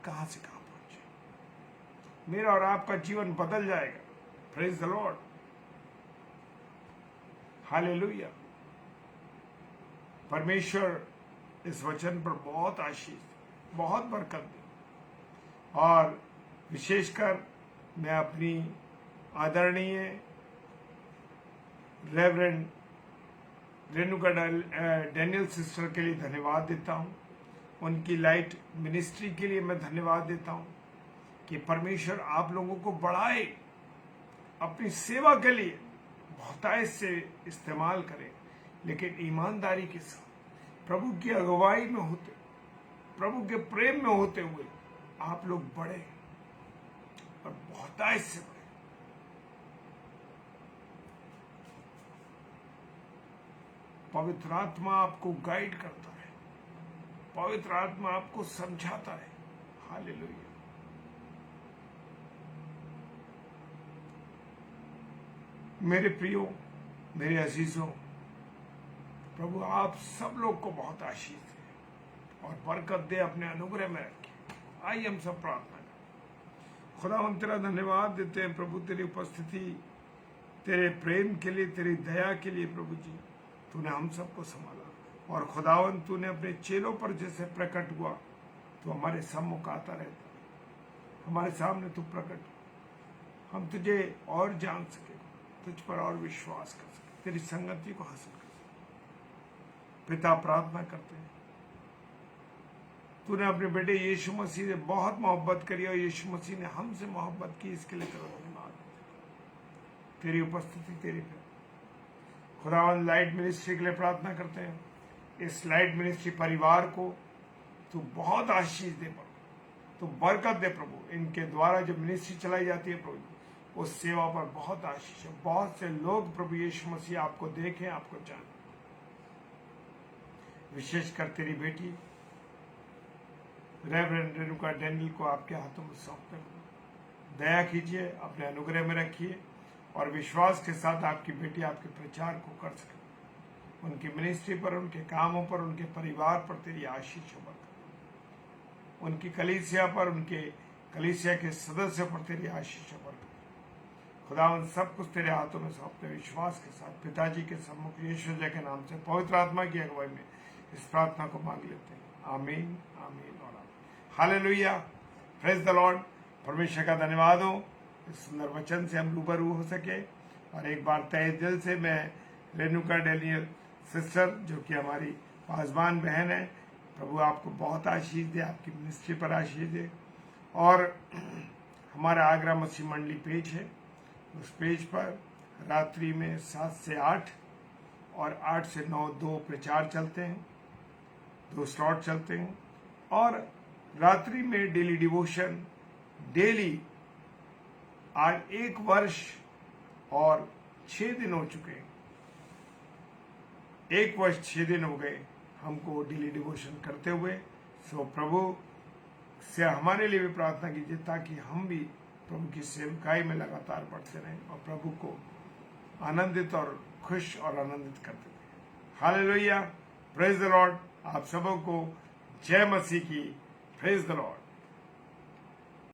कहां से कहां पहुंचे। मेरा और आपका जीवन बदल जाएगा। Praise the Lord, hallelujah. परमेश्वर इस वचन पर बहुत आशीष, बहुत बरकत दे। और विशेषकर मैं अपनी आदरणीय रेवरेंड रेणुका डैनियल सिस्टर के लिए धन्यवाद देता हूं। उनकी लाइट मिनिस्ट्री के लिए मैं धन्यवाद देता हूं कि परमेश्वर आप लोगों को बढ़ाए, अपनी सेवा के लिए बहुतायत से इस्तेमाल करे, लेकिन ईमानदारी के साथ प्रभु की अगुवाई में होते, प्रभु के प्रेम में होते हुए आप लोग बढ़े और बहुतायत से बढ़े। पवित्र आत्मा आपको गाइड करता है, पवित्र आत्मा आपको समझाता है। हालेलुया। मेरे प्रियो, मेरे अजीजों, प्रभु आप सब लोग को बहुत आशीष दे और बरकत दे, अपने अनुग्रह में रखे। आइए हम सब प्रार्थना करें। खुदा, हम तेरा धन्यवाद देते हैं प्रभु, तेरी उपस्थिति, तेरे प्रेम के लिए, तेरी दया के लिए। प्रभु जी, तूने हम सबको संभाला और खुदावन तूने अपने चेलों पर जैसे प्रकट हुआ, तो हमारे सम्मुख आता रहता, हमारे सामने तू प्रकट हो, हम तुझे और जान सके, तुझ पर और विश्वास कर सके, तेरी संगति को हासिल कर सके। पिता, प्रार्थना करते हैं, तूने अपने बेटे यीशु मसीह से बहुत मोहब्बत करी और यीशु मसीह ने हमसे मोहब्बत की, इसके लिए तेरा धन्यवाद। तेरी उपस्थिति, तेरी खुदावन लाइट मिनिस्ट्री के लिए प्रार्थना करते हैं। इस लाइट मिनिस्ट्री परिवार को तू बहुत आशीष दे प्रभु, तू बरकत दे प्रभु। इनके द्वारा जो मिनिस्ट्री चलाई जाती है प्रभु, उस सेवा पर बहुत आशीष है। बहुत से लोग प्रभु यीशु मसीह आपको देखें, आपको जाने। विशेषकर तेरी बेटी रेवरेंड रेणुका डैनियल को आपके हाथों में सौंपते हैं। दया कीजिए, अपने अनुग्रह में रखिए और विश्वास के साथ आपकी बेटी आपके प्रचार को कर सके। उनकी मिनिस्ट्री पर, उनके कामों पर, उनके परिवार पर तेरी आशीष हो बरकत। उनकी कलीसिया पर, उनके कलीसिया के सदस्यों पर तेरी आशीष हो बरकत। खुदा, उन सब कुछ तेरे हाथों में सौंपते विश्वास के साथ पिताजी के सम्मुख यीशु जय के नाम से पवित्र आत्मा की अगुवाई में इस प्रार्थना को मांग लेते हैं। आमीन, आमीन और आमीन। Hallelujah, praise the Lord. परमेश्वर का धन्यवाद हो, इस सुंदर वचन से हम रूबरू हो सके। और एक बार तहे दिल से मैं रेणुका डैनियल सिस्टर, जो कि हमारी पासवान बहन है, प्रभु आपको बहुत आशीष दे, आपकी मिनिस्ट्री पर आशीष दे। और हमारा आगरा मसीह मंडली पेज है, उस पेज पर रात्रि में 7 से 8 और 8 से 9 2 प्रचार चलते हैं, 2 स्लॉट चलते हैं। और रात्रि में डेली डिवोशन, डेली आज 1 वर्ष और 6 दिन हो चुके हैं। 1 वर्ष 6 दिन हो गए हमको डेली डिवोशन करते हुए। सो प्रभु से हमारे लिए भी प्रार्थना कीजिए, ताकि हम भी प्रभु की सेवकाई में लगातार बढ़ते रहें और प्रभु को आनंदित और खुश और आनंदित करते रहें। Hallelujah, praise the Lord. आप सबों को जय मसीह की। Praise the Lord.